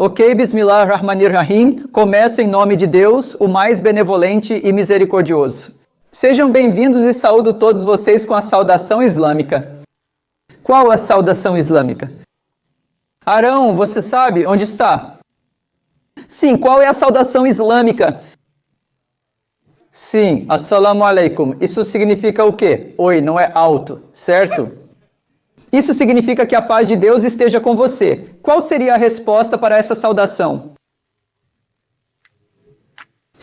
Ok, Bismillahirrahmanirrahim. Começo em nome de Deus, o mais benevolente e misericordioso. Sejam bem-vindos e saúdo todos vocês com a saudação islâmica. Qual a saudação islâmica? Arão, você sabe onde está? Sim, qual é a saudação islâmica? Sim, assalamu alaikum. Isso significa o quê? Oi, não é alto, certo? Isso significa que a paz de Deus esteja com você. Qual seria a resposta para essa saudação?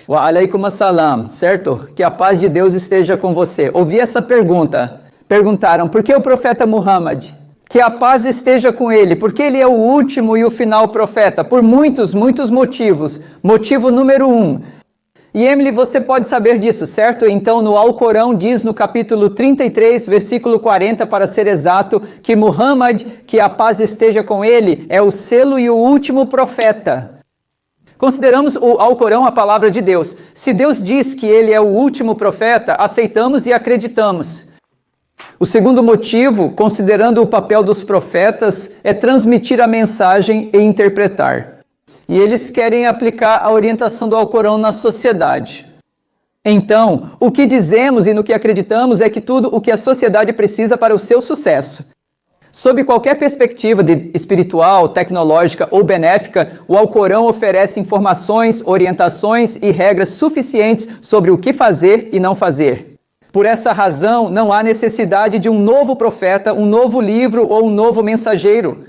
Wa alaikum assalam, certo? Que a paz de Deus esteja com você. Ouvi essa pergunta. Perguntaram, por que o profeta Muhammad? Que a paz esteja com ele, porque ele é o último e o final profeta, por muitos motivos. Motivo número 1. E Emily, você pode saber disso, certo? Então, no Alcorão diz no capítulo 33, versículo 40, para ser exato, que Muhammad, que a paz esteja com ele, é o selo e o último profeta. Consideramos o Alcorão a palavra de Deus. Se Deus diz que ele é o último profeta, aceitamos e acreditamos. O segundo motivo, considerando o papel dos profetas, é transmitir a mensagem e interpretar. E eles querem aplicar a orientação do Alcorão na sociedade. Então, o que dizemos e no que acreditamos é que tudo o que a sociedade precisa para o seu sucesso. Sob qualquer perspectiva espiritual, tecnológica ou benéfica, o Alcorão oferece informações, orientações e regras suficientes sobre o que fazer e não fazer. Por essa razão, não há necessidade de um novo profeta, um novo livro ou um novo mensageiro.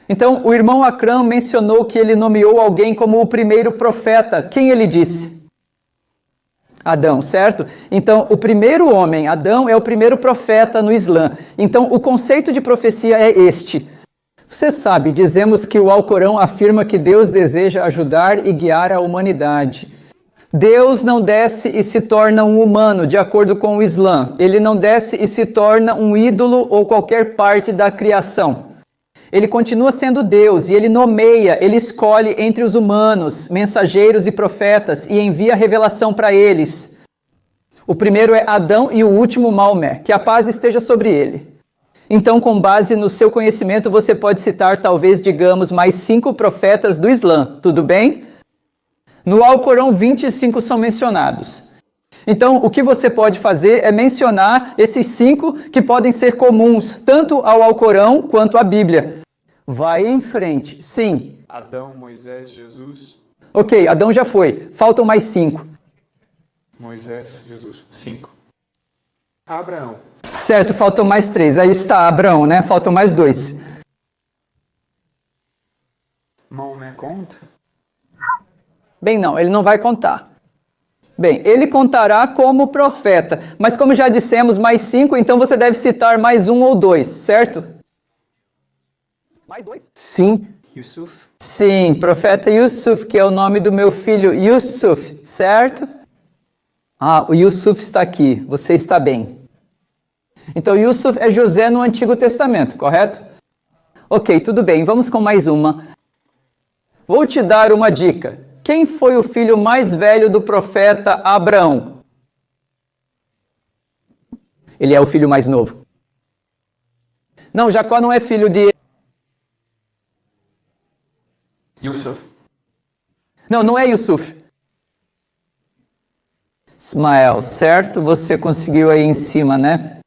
Então, o irmão Akram mencionou que ele nomeou alguém como o primeiro profeta. Quem ele disse? Adão, certo? Então, o primeiro homem, Adão, é o primeiro profeta no Islã. Então, o conceito de profecia é este. Você sabe, dizemos que o Alcorão afirma que Deus deseja ajudar e guiar a humanidade. Deus não desce e se torna um humano, de acordo com o Islã. Ele não desce e se torna um ídolo ou qualquer parte da criação. Ele continua sendo Deus e ele nomeia, ele escolhe entre os humanos, mensageiros e profetas e envia a revelação para eles. O primeiro é Adão e o último Maomé, que a paz esteja sobre ele. Então, com base no seu conhecimento, você pode citar talvez, digamos, mais 5 profetas do Islã, tudo bem? No Alcorão, 25 são mencionados. Então, o que você pode fazer é mencionar esses 5 que podem ser comuns, tanto ao Alcorão quanto à Bíblia. Vai em frente. Sim. Adão, Moisés, Jesus. Ok, Adão já foi. Faltam mais 5. Moisés, Jesus. 5. Abraão. Certo, faltam mais 3. Aí está Abraão, né? Faltam mais 2. Maomé conta? Bem, não, ele não vai contar. Bem, ele contará como profeta, mas como já dissemos, mais 5, então você deve citar mais 1 ou 2, certo? Mais 2? Sim. Yusuf? Sim, profeta Yusuf, que é o nome do meu filho Yusuf, certo? Ah, o Yusuf está aqui, você está bem. Então, Yusuf é José no Antigo Testamento, correto? Ok, tudo bem, vamos com mais uma. Vou te dar uma dica. Quem foi o filho mais velho do profeta Abraão? Ele é o filho mais novo. Não, Jacó não é filho de... Yusuf. Não, não é Yusuf. Ismael, certo? Você conseguiu aí em cima, né?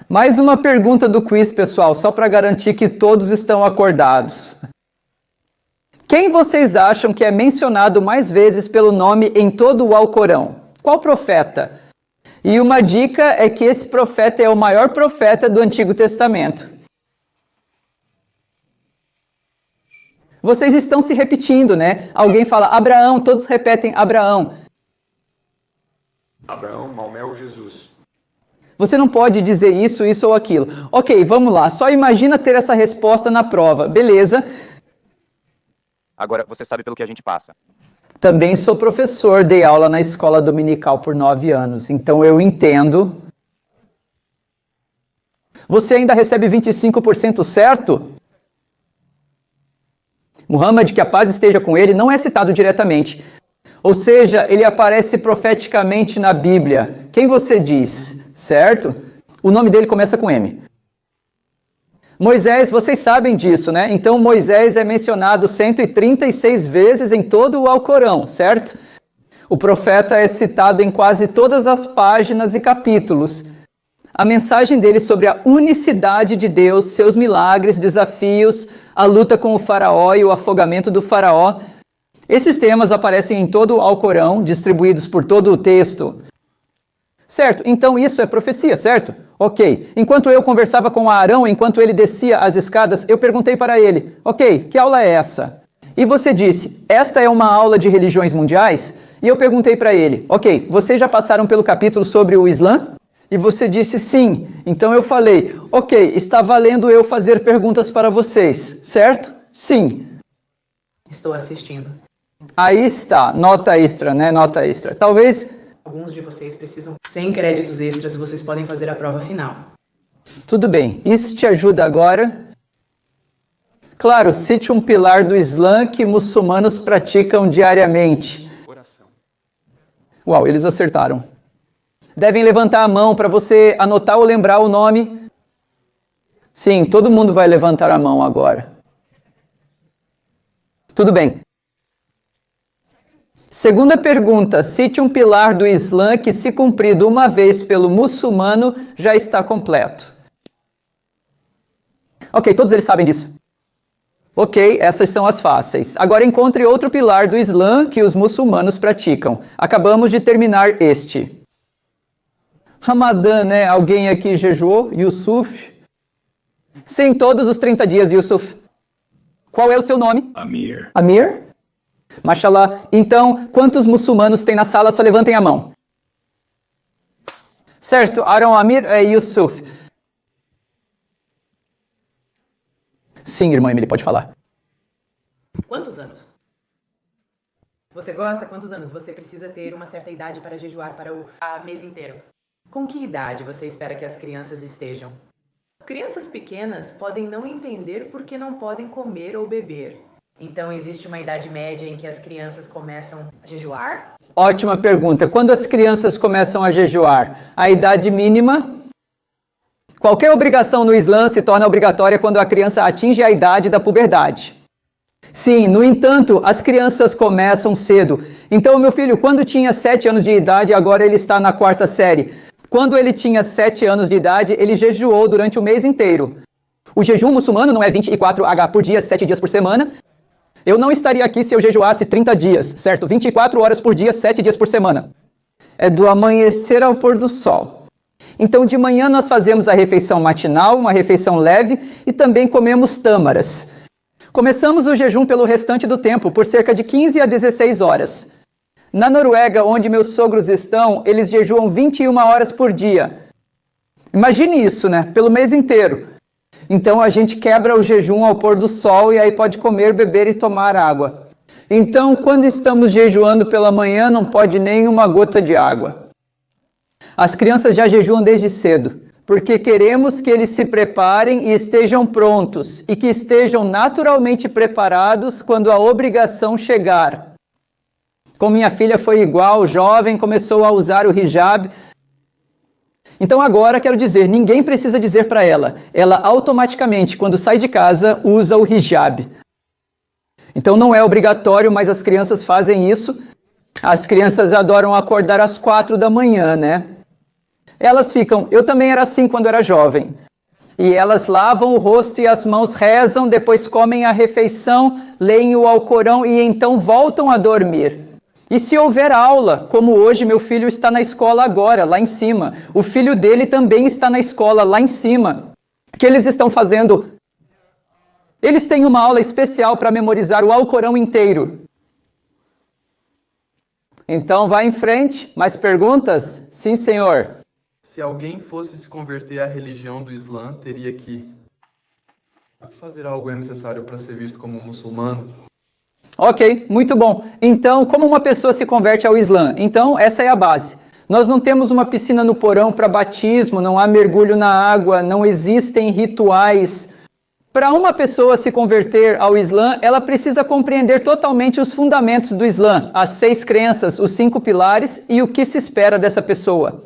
Mais uma pergunta do quiz, pessoal, só para garantir que todos estão acordados. Quem vocês acham que é mencionado mais vezes pelo nome em todo o Alcorão? Qual profeta? E uma dica é que esse profeta é o maior profeta do Antigo Testamento. Vocês estão se repetindo, né? Alguém fala Abraão, todos repetem Abraão. Abraão, Maomé ou Jesus? Você não pode dizer isso ou aquilo. Ok, vamos lá. Só imagina ter essa resposta na prova. Beleza. Agora, você sabe pelo que a gente passa. Também sou professor, dei aula na escola dominical por 9 anos, então eu entendo. Você ainda recebe 25% certo? Muhammad, que a paz esteja com ele, não é citado diretamente. Ou seja, ele aparece profeticamente na Bíblia. Quem você diz, certo? O nome dele começa com M. Moisés, vocês sabem disso, né? Então Moisés é mencionado 136 vezes em todo o Alcorão, certo? O profeta é citado em quase todas as páginas e capítulos. A mensagem dele sobre a unicidade de Deus, seus milagres, desafios, a luta com o faraó e o afogamento do faraó. Esses temas aparecem em todo o Alcorão, distribuídos por todo o texto. Certo, então isso é profecia, certo? Ok. Enquanto eu conversava com Arão, enquanto ele descia as escadas, eu perguntei para ele, ok, que aula é essa? E você disse, esta é uma aula de religiões mundiais? E eu perguntei para ele, ok, vocês já passaram pelo capítulo sobre o Islã? E você disse sim. Então eu falei, ok, está valendo eu fazer perguntas para vocês, certo? Sim. Estou assistindo. Aí está, nota extra, né? Nota extra. Talvez... Alguns de vocês precisam, sem créditos extras, vocês podem fazer a prova final. Tudo bem, isso te ajuda agora? Claro, cite um pilar do Islã que muçulmanos praticam diariamente. Oração. Uau, eles acertaram. Devem levantar a mão para você anotar ou lembrar o nome. Sim, todo mundo vai levantar a mão agora. Tudo bem. Segunda pergunta, cite um pilar do Islã que, se cumprido uma vez pelo muçulmano, já está completo. Ok, todos eles sabem disso. Ok, essas são as fáceis. Agora encontre outro pilar do Islã que os muçulmanos praticam. Acabamos de terminar este. Ramadã, né? Alguém aqui jejuou? Yusuf? Sim, todos os 30 dias, Yusuf. Qual é o seu nome? Amir. Amir? Mashallah. Então, quantos muçulmanos tem na sala? Só levantem a mão. Certo, Aaron, Amir e Yusuf. Sim, irmã Emily, pode falar. Quantos anos? Você gosta? Quantos anos? Você precisa ter uma certa idade para jejuar para o mês inteiro. Com que idade você espera que as crianças estejam? Crianças pequenas podem não entender porque não podem comer ou beber. Então, existe uma idade média em que as crianças começam a jejuar? Ótima pergunta. Quando as crianças começam a jejuar? A idade mínima? Qualquer obrigação no Islã se torna obrigatória quando a criança atinge a idade da puberdade. Sim, no entanto, as crianças começam cedo. Então, meu filho, quando tinha 7 anos de idade, agora ele está na 4ª série. Quando ele tinha 7 anos de idade, ele jejuou durante o mês inteiro. O jejum muçulmano não é 24h por dia, 7 dias por semana. Eu não estaria aqui se eu jejuasse 30 dias, certo? 24 horas por dia, 7 dias por semana. É do amanhecer ao pôr do sol. Então, de manhã nós fazemos a refeição matinal, uma refeição leve, e também comemos tâmaras. Começamos o jejum pelo restante do tempo, por cerca de 15 a 16 horas. Na Noruega, onde meus sogros estão, eles jejuam 21 horas por dia. Imagine isso, né? Pelo mês inteiro. Então a gente quebra o jejum ao pôr do sol e aí pode comer, beber e tomar água. Então, quando estamos jejuando pela manhã, não pode nem uma gota de água. As crianças já jejuam desde cedo, porque queremos que eles se preparem e estejam prontos, e que estejam naturalmente preparados quando a obrigação chegar. Com minha filha foi igual, jovem, começou a usar o hijab. Então agora, quero dizer, ninguém precisa dizer para ela. Ela automaticamente, quando sai de casa, usa o hijab. Então não é obrigatório, mas as crianças fazem isso. As crianças adoram acordar às 4 da manhã, né? Elas ficam... Eu também era assim quando era jovem. E elas lavam o rosto e as mãos, rezam, depois comem a refeição, leem o Alcorão e então voltam a dormir. E se houver aula, como hoje meu filho está na escola agora, lá em cima. O filho dele também está na escola, lá em cima. O que eles estão fazendo? Eles têm uma aula especial para memorizar o Alcorão inteiro. Então, vá em frente. Mais perguntas? Sim, senhor. Se alguém fosse se converter à religião do Islã, teria que fazer algo é necessário para ser visto como um muçulmano? Ok, muito bom. Então, como uma pessoa se converte ao Islã? Então, essa é a base. Nós não temos uma piscina no porão para batismo, não há mergulho na água, não existem rituais. Para uma pessoa se converter ao Islã, ela precisa compreender totalmente os fundamentos do Islã, as 6 crenças, os 5 pilares e o que se espera dessa pessoa.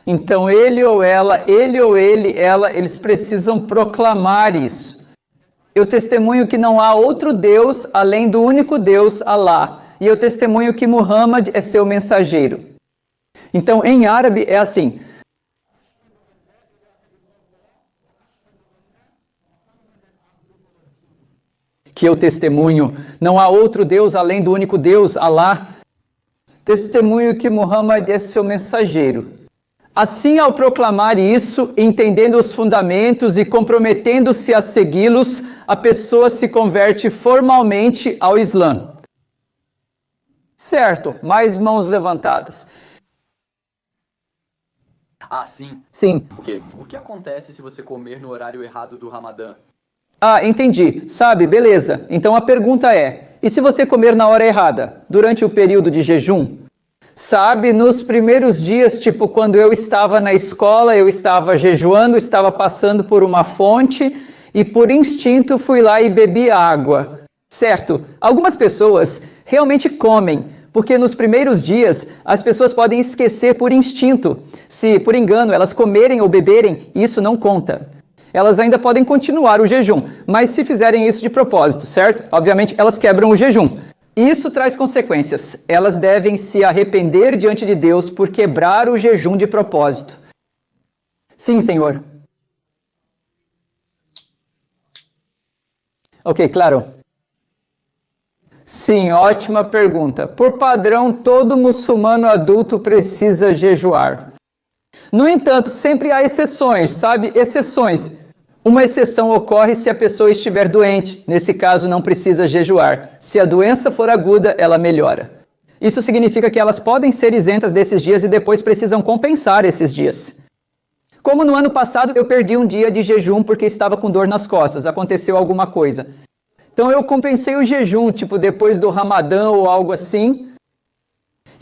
Então ele ou ela, ela, eles precisam proclamar isso. Eu testemunho que não há outro Deus além do único Deus, Alá. E eu testemunho que Muhammad é seu mensageiro. Então, em árabe é assim. Que eu testemunho, não há outro Deus além do único Deus, Alá. Testemunho que Muhammad é seu mensageiro. Assim, ao proclamar isso, entendendo os fundamentos e comprometendo-se a segui-los, a pessoa se converte formalmente ao Islã. Certo, mais mãos levantadas. Ah, sim. Sim. O que acontece se você comer no horário errado do Ramadã? Ah, entendi. Sabe, beleza. Então a pergunta é, e se você comer na hora errada, durante o período de jejum? Sabe, nos primeiros dias, tipo quando eu estava na escola, eu estava jejuando, estava passando por uma fonte e por instinto fui lá e bebi água. Certo, algumas pessoas realmente comem, porque nos primeiros dias as pessoas podem esquecer por instinto. Se por engano elas comerem ou beberem, isso não conta. Elas ainda podem continuar o jejum, mas se fizerem isso de propósito, certo? Obviamente elas quebram o jejum. Isso traz consequências. Elas devem se arrepender diante de Deus por quebrar o jejum de propósito. Sim, Senhor. Ok, claro. Sim, ótima pergunta. Por padrão, todo muçulmano adulto precisa jejuar. No entanto, sempre há exceções, sabe? Exceções. Uma exceção ocorre se a pessoa estiver doente. Nesse caso, não precisa jejuar. Se a doença for aguda, ela melhora. Isso significa que elas podem ser isentas desses dias e depois precisam compensar esses dias. Como no ano passado, eu perdi um dia de jejum porque estava com dor nas costas. Aconteceu alguma coisa. Então eu compensei o jejum, tipo depois do Ramadã ou algo assim.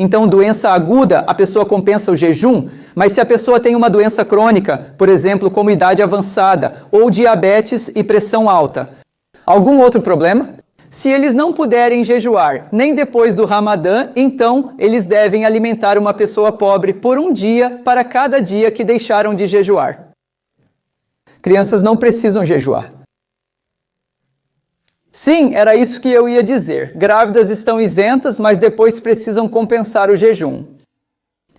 Então, doença aguda, a pessoa compensa o jejum, mas se a pessoa tem uma doença crônica, por exemplo, como idade avançada, ou diabetes e pressão alta, algum outro problema? Se eles não puderem jejuar nem depois do Ramadã, então eles devem alimentar uma pessoa pobre por um dia para cada dia que deixaram de jejuar. Crianças não precisam jejuar. Sim, era isso que eu ia dizer. Grávidas estão isentas, mas depois precisam compensar o jejum.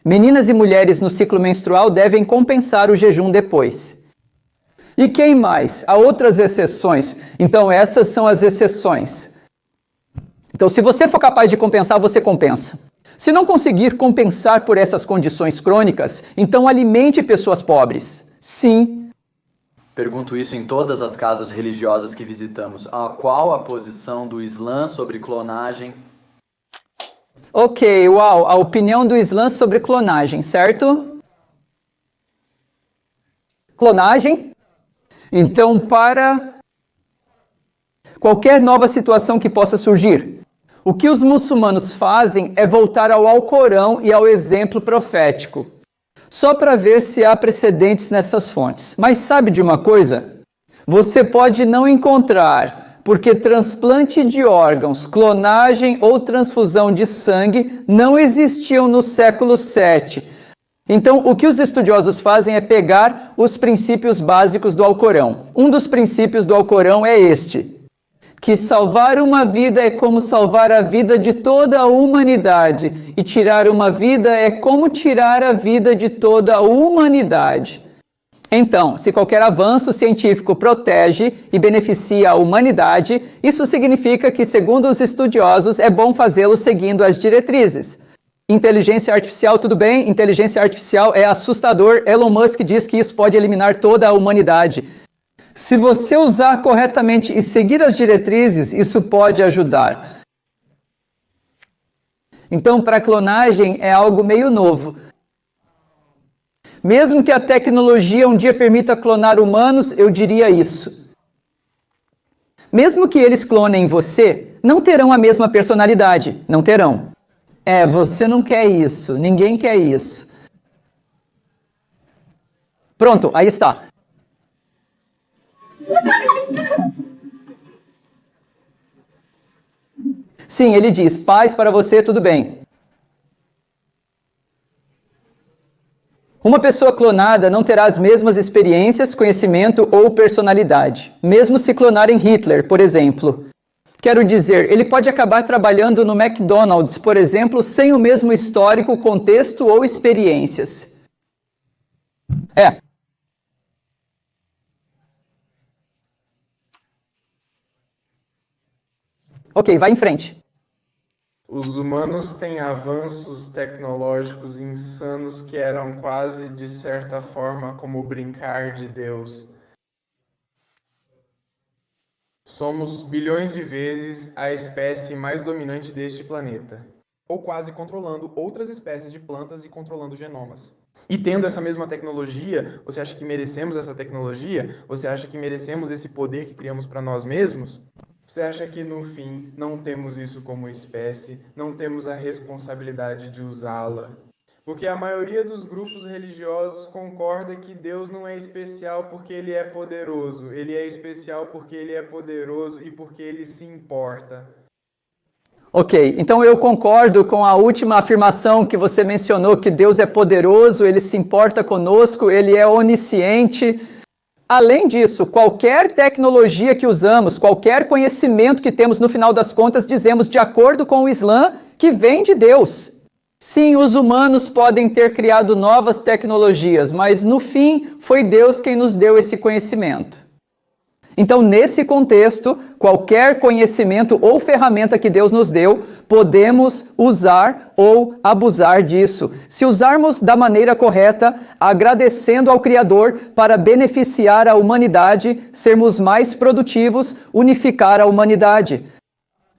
Meninas e mulheres no ciclo menstrual devem compensar o jejum depois. E quem mais? Há outras exceções. Então, essas são as exceções. Então, se você for capaz de compensar, você compensa. Se não conseguir compensar por essas condições crônicas, então alimente pessoas pobres. Sim. Pergunto isso em todas as casas religiosas que visitamos. Qual a posição do Islã sobre clonagem? Ok, uau, a opinião do Islã sobre clonagem, certo? Clonagem? Então, para qualquer nova situação que possa surgir, o que os muçulmanos fazem é voltar ao Alcorão e ao exemplo profético. Só para ver se há precedentes nessas fontes. Mas sabe de uma coisa? Você pode não encontrar, porque transplante de órgãos, clonagem ou transfusão de sangue não existiam no século VII. Então, o que os estudiosos fazem é pegar os princípios básicos do Alcorão. Um dos princípios do Alcorão é este: que salvar uma vida é como salvar a vida de toda a humanidade, e tirar uma vida é como tirar a vida de toda a humanidade. Então, se qualquer avanço científico protege e beneficia a humanidade, isso significa que, segundo os estudiosos, é bom fazê-lo seguindo as diretrizes. Inteligência artificial, tudo bem? Inteligência artificial é assustador. Elon Musk diz que isso pode eliminar toda a humanidade. Se você usar corretamente e seguir as diretrizes, isso pode ajudar. Então, para a clonagem é algo meio novo. Mesmo que a tecnologia um dia permita clonar humanos, eu diria isso. Mesmo que eles clonem você, não terão a mesma personalidade. Não terão. Você não quer isso. Ninguém quer isso. Pronto, aí está. Sim, ele diz, paz para você, tudo bem. Uma pessoa clonada não terá as mesmas experiências, conhecimento ou personalidade, mesmo se clonarem Hitler, por exemplo. Quero dizer, ele pode acabar trabalhando no McDonald's, por exemplo, sem o mesmo histórico, contexto ou experiências. Ok, vai em frente. Os humanos têm avanços tecnológicos insanos que eram quase, de certa forma, como brincar de Deus. Somos bilhões de vezes a espécie mais dominante deste planeta. Ou quase controlando outras espécies de plantas e controlando genomas. E tendo essa mesma tecnologia, você acha que merecemos essa tecnologia? Você acha que merecemos esse poder que criamos para nós mesmos? Você acha que, no fim, não temos isso como espécie, não temos a responsabilidade de usá-la? Porque a maioria dos grupos religiosos concorda que Deus não é especial porque Ele é poderoso. Ele é especial porque Ele é poderoso e porque Ele se importa. Ok, então eu concordo com a última afirmação que você mencionou, que Deus é poderoso, Ele se importa conosco, Ele é onisciente. Além disso, qualquer tecnologia que usamos, qualquer conhecimento que temos, no final das contas, dizemos, de acordo com o Islã, que vem de Deus. Sim, os humanos podem ter criado novas tecnologias, mas no fim foi Deus quem nos deu esse conhecimento. Então, nesse contexto, qualquer conhecimento ou ferramenta que Deus nos deu, podemos usar ou abusar disso. Se usarmos da maneira correta, agradecendo ao Criador para beneficiar a humanidade, sermos mais produtivos, unificar a humanidade.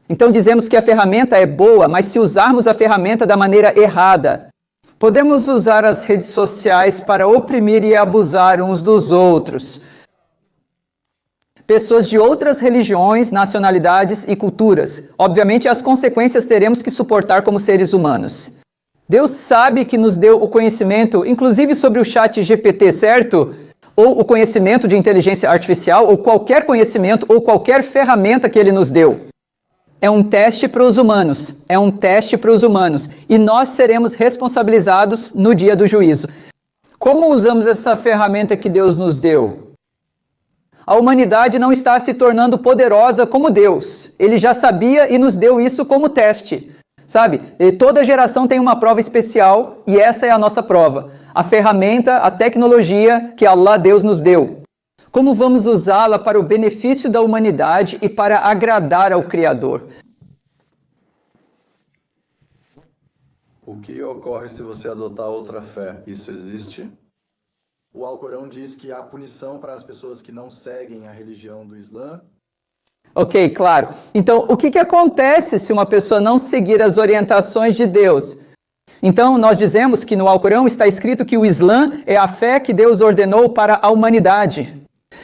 Então dizemos que a ferramenta é boa, mas se usarmos a ferramenta da maneira errada, podemos usar as redes sociais para oprimir e abusar uns dos outros. Pessoas de outras religiões, nacionalidades e culturas. Obviamente, as consequências teremos que suportar como seres humanos. Deus sabe que nos deu o conhecimento, inclusive sobre o chat GPT, certo? Ou o conhecimento de inteligência artificial, ou qualquer conhecimento, ou qualquer ferramenta que Ele nos deu. É um teste para os humanos. É um teste para os humanos. E nós seremos responsabilizados no dia do juízo. Como usamos essa ferramenta que Deus nos deu? A humanidade não está se tornando poderosa como Deus. Ele já sabia e nos deu isso como teste. Sabe? E toda geração tem uma prova especial e essa é a nossa prova. A ferramenta, a tecnologia que Allah, Deus, nos deu. Como vamos usá-la para o benefício da humanidade e para agradar ao Criador? O que ocorre se você adotar outra fé? Isso existe? O Alcorão diz que há punição para as pessoas que não seguem a religião do Islã. Ok, claro. Então, o que acontece se uma pessoa não seguir as orientações de Deus? Então, nós dizemos que no Alcorão está escrito que o Islã é a fé que Deus ordenou para a humanidade.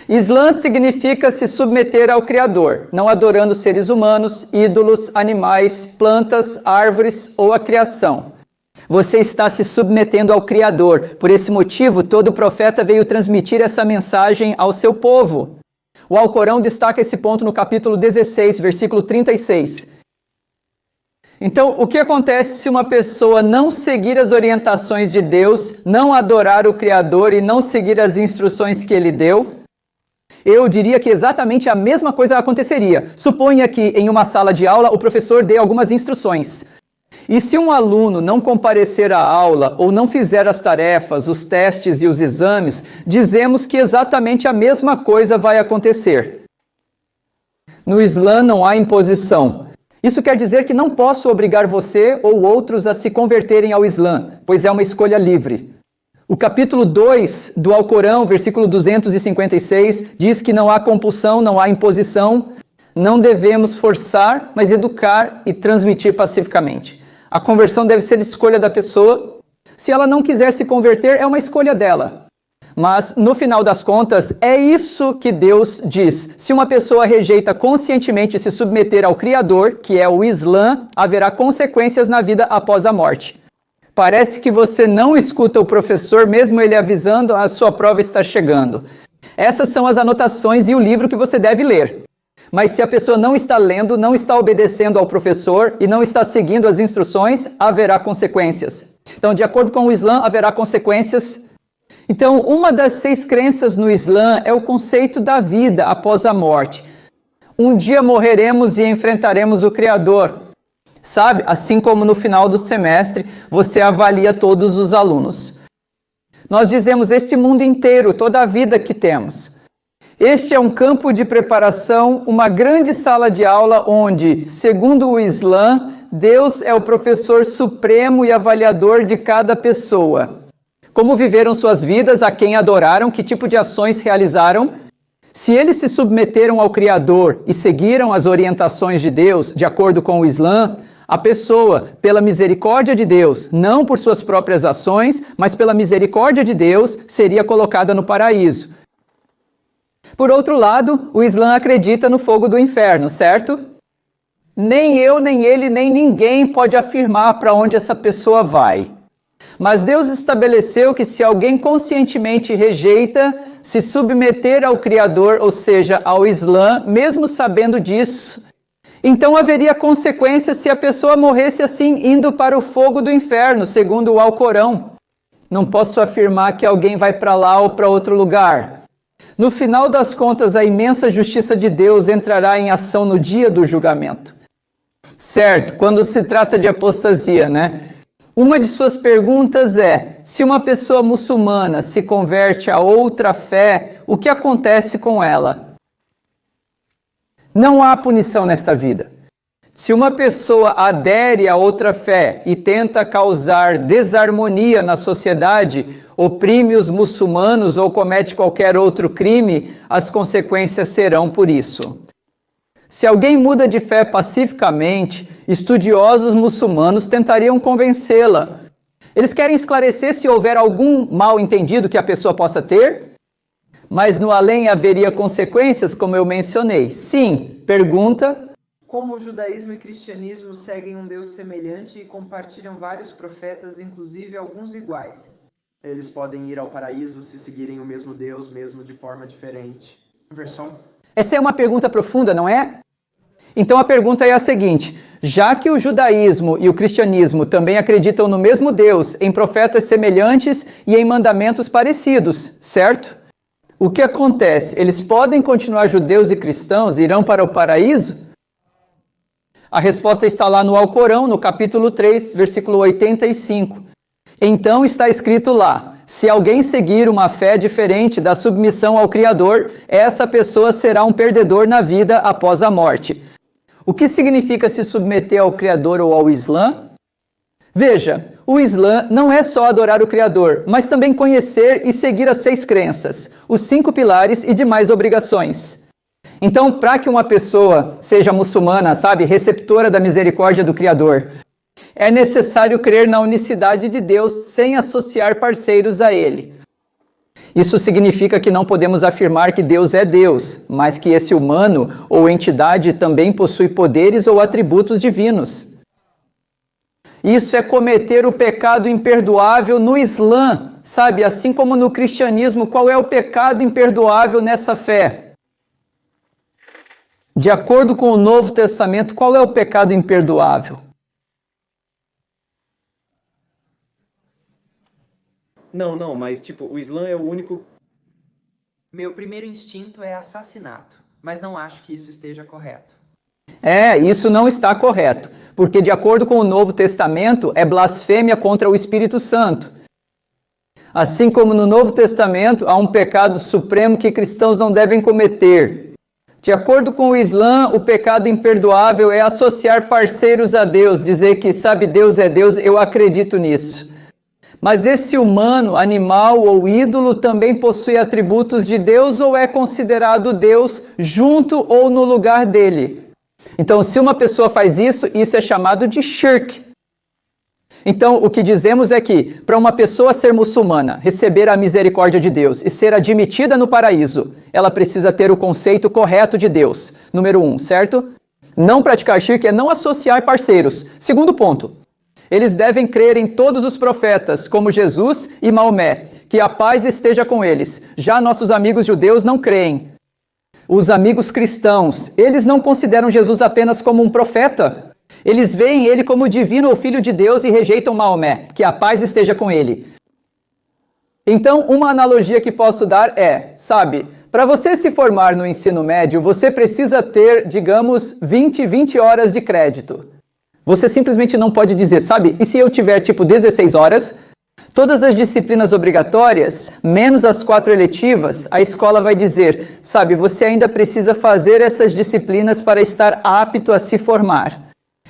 Islã significa se submeter ao Criador, não adorando seres humanos, ídolos, animais, plantas, árvores ou a criação. Você está se submetendo ao Criador. Por esse motivo, todo profeta veio transmitir essa mensagem ao seu povo. O Alcorão destaca esse ponto no capítulo 16, versículo 36. Então, o que acontece se uma pessoa não seguir as orientações de Deus, não adorar o Criador e não seguir as instruções que Ele deu? Eu diria que exatamente a mesma coisa aconteceria. Suponha que em uma sala de aula o professor dê algumas instruções. E se um aluno não comparecer à aula ou não fizer as tarefas, os testes e os exames, dizemos que exatamente a mesma coisa vai acontecer. No Islã não há imposição. Isso quer dizer que não posso obrigar você ou outros a se converterem ao Islã, pois é uma escolha livre. O capítulo 2 do Alcorão, versículo 256, diz que não há compulsão, não há imposição, não devemos forçar, mas educar e transmitir pacificamente. A conversão deve ser escolha da pessoa. Se ela não quiser se converter, é uma escolha dela. Mas, no final das contas, é isso que Deus diz. Se uma pessoa rejeita conscientemente se submeter ao Criador, que é o Islã, haverá consequências na vida após a morte. Parece que você não escuta o professor, mesmo ele avisando, a sua prova está chegando. Essas são as anotações e o livro que você deve ler. Mas se a pessoa não está lendo, não está obedecendo ao professor e não está seguindo as instruções, haverá consequências. Então, de acordo com o Islã, haverá consequências Então, uma das 6 crenças no Islã é o conceito da vida após a morte. Um dia morreremos e enfrentaremos o Criador. Sabe? Assim como no final do semestre você avalia todos os alunos. Nós dizemos este mundo inteiro, toda a vida que temos. Este é um campo de preparação, uma grande sala de aula onde, segundo o Islã, Deus é o professor supremo e avaliador de cada pessoa. Como viveram suas vidas, a quem adoraram, que tipo de ações realizaram. Se eles se submeteram ao Criador e seguiram as orientações de Deus, de acordo com o Islã, a pessoa, pela misericórdia de Deus, não por suas próprias ações, mas pela misericórdia de Deus, seria colocada no paraíso. Por outro lado, o Islã acredita no fogo do inferno, certo? Nem eu, nem ele, nem ninguém pode afirmar para onde essa pessoa vai. Mas Deus estabeleceu que se alguém conscientemente rejeita se submeter ao Criador, ou seja, ao Islã, mesmo sabendo disso, então haveria consequências se a pessoa morresse assim, indo para o fogo do inferno, segundo o Alcorão. Não posso afirmar que alguém vai para lá ou para outro lugar. No final das contas, a imensa justiça de Deus entrará em ação no dia do julgamento. Certo, quando se trata de apostasia, né? Uma de suas perguntas é, se uma pessoa muçulmana se converte a outra fé, o que acontece com ela? Não há punição nesta vida. Se uma pessoa adere a outra fé e tenta causar desarmonia na sociedade, oprime os muçulmanos ou comete qualquer outro crime, as consequências serão por isso. Se alguém muda de fé pacificamente, estudiosos muçulmanos tentariam convencê-la. Eles querem esclarecer se houver algum mal-entendido que a pessoa possa ter, mas no além haveria consequências, como eu mencionei. Sim, pergunta. Como o judaísmo e cristianismo seguem um Deus semelhante e compartilham vários profetas, inclusive alguns iguais? Eles podem ir ao paraíso se seguirem o mesmo Deus, mesmo de forma diferente. Versão. Essa é uma pergunta profunda, não é? Então a pergunta é a seguinte: já que o judaísmo e o cristianismo também acreditam no mesmo Deus, em profetas semelhantes e em mandamentos parecidos, certo? O que acontece? Eles podem continuar judeus e cristãos e irão para o paraíso? A resposta está lá no Alcorão, no capítulo 3, versículo 85. Então está escrito lá: se alguém seguir uma fé diferente da submissão ao Criador, essa pessoa será um perdedor na vida após a morte. O que significa se submeter ao Criador ou ao Islã? Veja, o Islã não é só adorar o Criador, mas também conhecer e seguir as 6 crenças, os 5 pilares e demais obrigações. Então, para que uma pessoa seja muçulmana, sabe, receptora da misericórdia do Criador, é necessário crer na unicidade de Deus sem associar parceiros a Ele. Isso significa que não podemos afirmar que Deus é Deus, mas que esse humano ou entidade também possui poderes ou atributos divinos. Isso é cometer o pecado imperdoável no Islã, sabe? Assim como no cristianismo, qual é o pecado imperdoável nessa fé? De acordo com o Novo Testamento, qual é o pecado imperdoável? Não, mas tipo, o Islã é o único... Meu primeiro instinto é assassinato, mas não acho que isso esteja correto. Isso não está correto, porque de acordo com o Novo Testamento, é blasfêmia contra o Espírito Santo. Assim como no Novo Testamento, há um pecado supremo que cristãos não devem cometer. De acordo com o Islã, o pecado imperdoável é associar parceiros a Deus, dizer que, sabe, Deus é Deus, eu acredito nisso. Mas esse humano, animal ou ídolo também possui atributos de Deus ou é considerado Deus junto ou no lugar dele? Então, se uma pessoa faz isso, isso é chamado de shirk. Então, o que dizemos é que, para uma pessoa ser muçulmana, receber a misericórdia de Deus e ser admitida no paraíso, ela precisa ter o conceito correto de Deus. Número 1, certo? Não praticar shirk é não associar parceiros. Segundo ponto, eles devem crer em todos os profetas, como Jesus e Maomé, que a paz esteja com eles. Já nossos amigos judeus não creem. Os amigos cristãos, eles não consideram Jesus apenas como um profeta. Eles veem ele como divino ou filho de Deus e rejeitam Maomé, que a paz esteja com ele. Então, uma analogia que posso dar é, sabe, para você se formar no ensino médio, você precisa ter, digamos, 20 horas de crédito. Você simplesmente não pode dizer, sabe, e se eu tiver tipo 16 horas, todas as disciplinas obrigatórias, menos as 4 eletivas, a escola vai dizer, sabe, você ainda precisa fazer essas disciplinas para estar apto a se formar.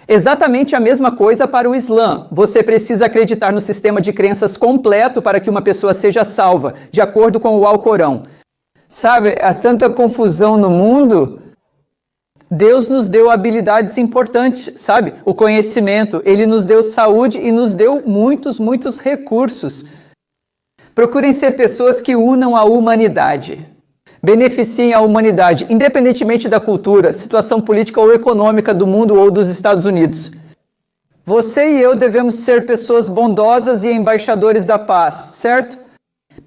Exatamente a mesma coisa para o Islã. Você precisa acreditar no sistema de crenças completo para que uma pessoa seja salva, de acordo com o Alcorão. Sabe, há tanta confusão no mundo. Deus nos deu habilidades importantes, sabe? O conhecimento, Ele nos deu saúde e nos deu muitos recursos. Procurem ser pessoas que unam a humanidade. Beneficiem a humanidade, independentemente da cultura, situação política ou econômica do mundo ou dos Estados Unidos. Você e eu devemos ser pessoas bondosas e embaixadores da paz, certo?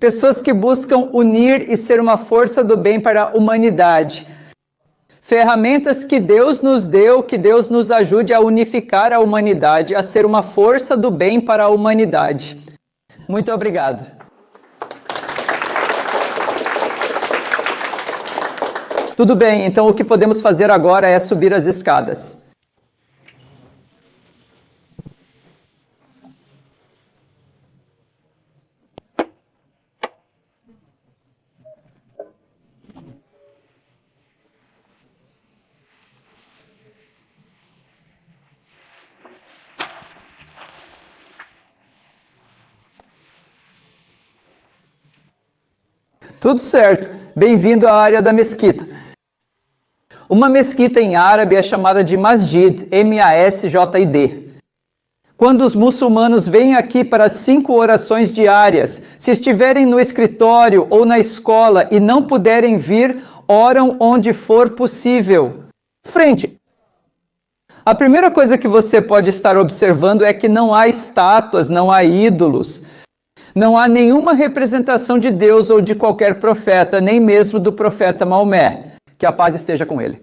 Pessoas que buscam unir e ser uma força do bem para a humanidade. Ferramentas que Deus nos deu, que Deus nos ajude a unificar a humanidade, a ser uma força do bem para a humanidade. Muito obrigado. Tudo bem, então o que podemos fazer agora é subir as escadas. Tudo certo. Bem-vindo à área da mesquita. Uma mesquita em árabe é chamada de masjid, M-A-S-J-I-D. Quando os muçulmanos vêm aqui para 5 orações diárias, se estiverem no escritório ou na escola e não puderem vir, oram onde for possível. Frente. A primeira coisa que você pode estar observando é que não há estátuas, não há ídolos. Não há nenhuma representação de Deus ou de qualquer profeta, nem mesmo do profeta Maomé. Que a paz esteja com ele.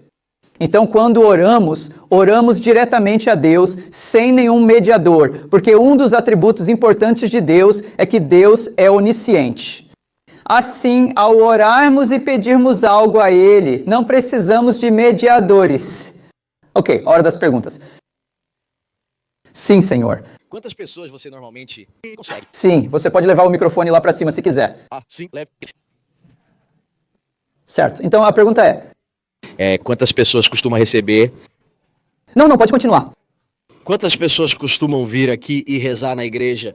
Então, quando oramos, oramos diretamente a Deus, sem nenhum mediador, porque um dos atributos importantes de Deus é que Deus é onisciente. Assim, ao orarmos e pedirmos algo a Ele, não precisamos de mediadores. Ok, hora das perguntas. Sim, Senhor. Quantas pessoas você normalmente consegue? Sim, você pode levar o microfone lá para cima se quiser. Ah, sim, leve. Certo, então a pergunta é... quantas pessoas costumam receber? Não, pode continuar. Quantas pessoas costumam vir aqui e rezar na igreja?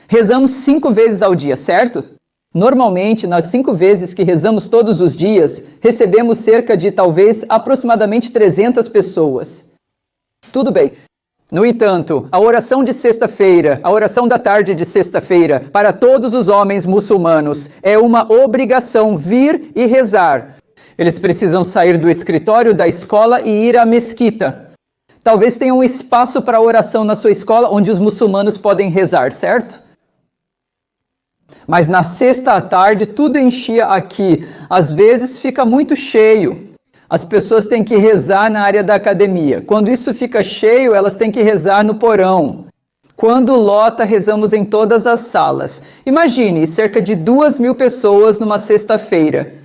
Rezamos 5 vezes ao dia, certo? Normalmente, nas 5 vezes que rezamos todos os dias, recebemos cerca de, talvez, aproximadamente 300 pessoas. Tudo bem. No entanto, a oração de sexta-feira, a oração da tarde de sexta-feira, para todos os homens muçulmanos, é uma obrigação vir e rezar. Eles precisam sair do escritório, da escola e ir à mesquita. Talvez tenha um espaço para oração na sua escola onde os muçulmanos podem rezar, certo? Mas na sexta à tarde tudo enchia aqui. Às vezes fica muito cheio. As pessoas têm que rezar na área da academia. Quando isso fica cheio, elas têm que rezar no porão. Quando lota, rezamos em todas as salas. Imagine, cerca de 2.000 pessoas numa sexta-feira.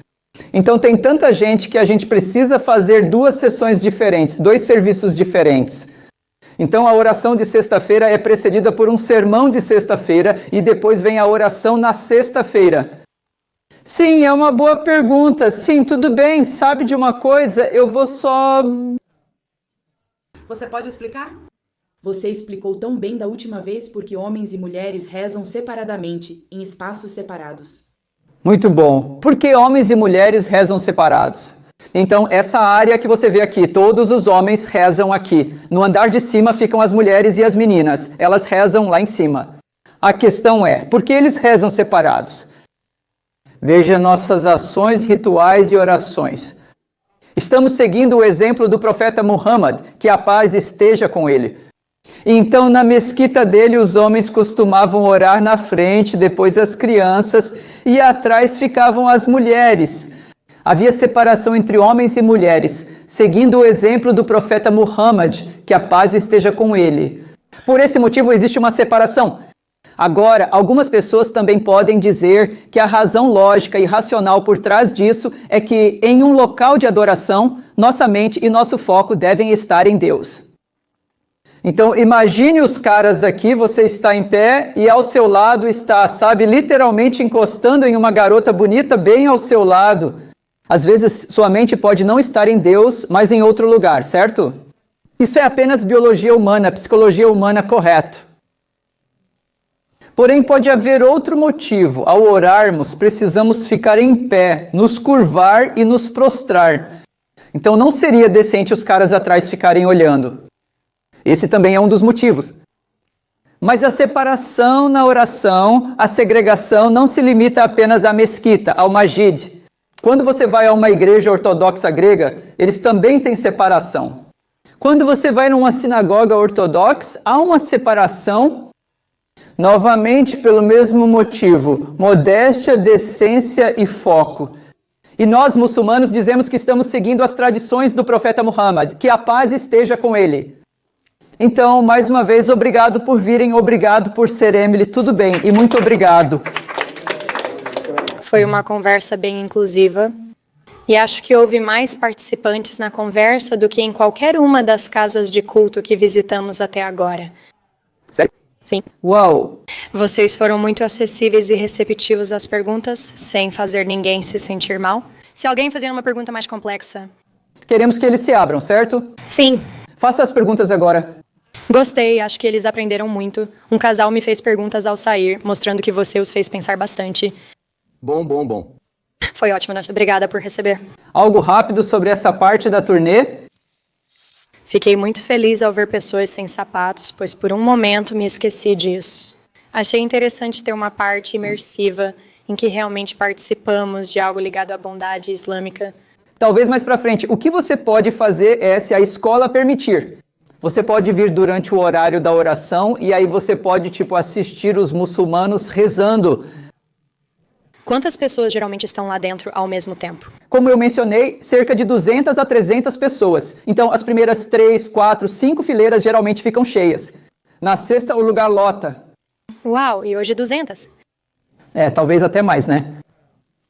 Então tem tanta gente que a gente precisa fazer 2 sessões diferentes, 2 serviços diferentes. Então a oração de sexta-feira é precedida por um sermão de sexta-feira e depois vem a oração na sexta-feira. Sim, é uma boa pergunta. Sim, tudo bem. Sabe de uma coisa? Eu vou só... Você pode explicar? Você explicou tão bem da última vez porque homens e mulheres rezam separadamente, em espaços separados. Muito bom. Por que homens e mulheres rezam separados? Então, essa área que você vê aqui, todos os homens rezam aqui. No andar de cima ficam as mulheres e as meninas. Elas rezam lá em cima. A questão é, por que eles rezam separados? Veja nossas ações, rituais e orações. Estamos seguindo o exemplo do profeta Muhammad, que a paz esteja com ele. Então, na mesquita dele, os homens costumavam orar na frente, depois as crianças, e atrás ficavam as mulheres. Havia separação entre homens e mulheres, seguindo o exemplo do profeta Muhammad, que a paz esteja com ele. Por esse motivo, existe uma separação. Agora, algumas pessoas também podem dizer que a razão lógica e racional por trás disso é que, em um local de adoração, nossa mente e nosso foco devem estar em Deus. Então, imagine os caras aqui, você está em pé e ao seu lado está, sabe, literalmente encostando em uma garota bonita bem ao seu lado. Às vezes, sua mente pode não estar em Deus, mas em outro lugar, certo? Isso é apenas biologia humana, psicologia humana, correto. Porém, pode haver outro motivo. Ao orarmos, precisamos ficar em pé, nos curvar e nos prostrar. Então, não seria decente os caras atrás ficarem olhando. Esse também é um dos motivos. Mas a separação na oração, a segregação, não se limita apenas à mesquita, ao masjid. Quando você vai a uma igreja ortodoxa grega, eles também têm separação. Quando você vai numa sinagoga ortodoxa, há uma separação. Novamente, pelo mesmo motivo, modéstia, decência e foco. E nós, muçulmanos, dizemos que estamos seguindo as tradições do profeta Muhammad, que a paz esteja com ele. Então, mais uma vez, obrigado por virem, obrigado por ser Emily, tudo bem, e muito obrigado. Foi uma conversa bem inclusiva, e acho que houve mais participantes na conversa do que em qualquer uma das casas de culto que visitamos até agora. Sério? Sim. Uau! Vocês foram muito acessíveis e receptivos às perguntas, sem fazer ninguém se sentir mal. Se alguém fazer uma pergunta mais complexa... Queremos que eles se abram, certo? Sim. Faça as perguntas agora. Gostei, acho que eles aprenderam muito. Um casal me fez perguntas ao sair, mostrando que você os fez pensar bastante. Bom. Foi ótimo, Nath. Obrigada por receber. Algo rápido sobre essa parte da turnê? Fiquei muito feliz ao ver pessoas sem sapatos, pois por um momento me esqueci disso. Achei interessante ter uma parte imersiva em que realmente participamos de algo ligado à bondade islâmica. Talvez mais pra frente. O que você pode fazer é, se a escola permitir. Você pode vir durante o horário da oração e aí você pode, assistir os muçulmanos rezando. Quantas pessoas geralmente estão lá dentro ao mesmo tempo? Como eu mencionei, cerca de 200 a 300 pessoas. Então, as primeiras 3, 4, 5 fileiras geralmente ficam cheias. Na sexta, o lugar lota. Uau, e hoje 200? Talvez até mais, né?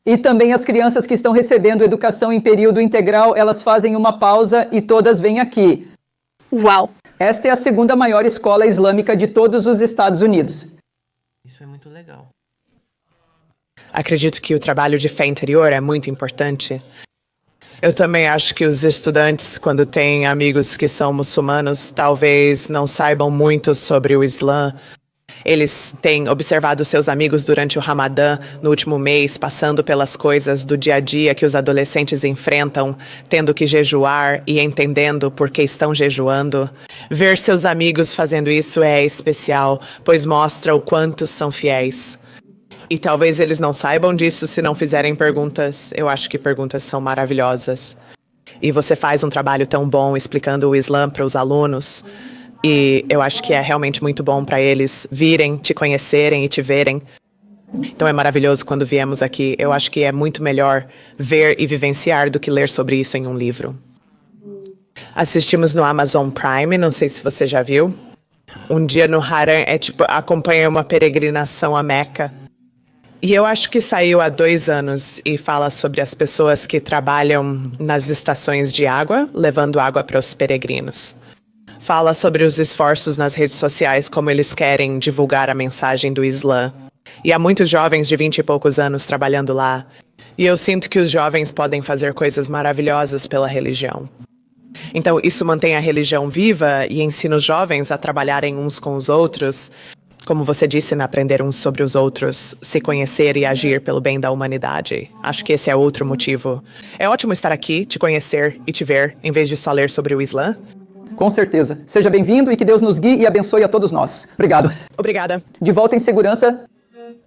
E também as crianças que estão recebendo educação em período integral, elas fazem uma pausa e todas vêm aqui. Uau! Esta é a segunda maior escola islâmica de todos os Estados Unidos. Isso é muito legal. Acredito que o trabalho de fé interior é muito importante. Eu também acho que os estudantes, quando têm amigos que são muçulmanos, talvez não saibam muito sobre o Islã. Eles têm observado seus amigos durante o Ramadã, no último mês, passando pelas coisas do dia a dia que os adolescentes enfrentam, tendo que jejuar e entendendo por que estão jejuando. Ver seus amigos fazendo isso é especial, pois mostra o quanto são fiéis. E talvez eles não saibam disso se não fizerem perguntas. Eu acho que perguntas são maravilhosas. E você faz um trabalho tão bom explicando o Islã para os alunos. E eu acho que é realmente muito bom para eles virem, te conhecerem e te verem. Então é maravilhoso quando viemos aqui. Eu acho que é muito melhor ver e vivenciar do que ler sobre isso em um livro. Assistimos no Amazon Prime, não sei se você já viu. Um dia no Haram acompanha uma peregrinação a Meca. E eu acho que saiu há 2 anos e fala sobre as pessoas que trabalham nas estações de água, levando água para os peregrinos. Fala sobre os esforços nas redes sociais, como eles querem divulgar a mensagem do Islã. E há muitos jovens de 20 e poucos anos trabalhando lá. E eu sinto que os jovens podem fazer coisas maravilhosas pela religião. Então isso mantém a religião viva e ensina os jovens a trabalharem uns com os outros. Como você disse, aprender uns sobre os outros, se conhecer e agir pelo bem da humanidade. Acho que esse é outro motivo. É ótimo estar aqui, te conhecer e te ver, em vez de só ler sobre o Islã. Com certeza. Seja bem-vindo e que Deus nos guie e abençoe a todos nós. Obrigado. Obrigada. De volta em segurança.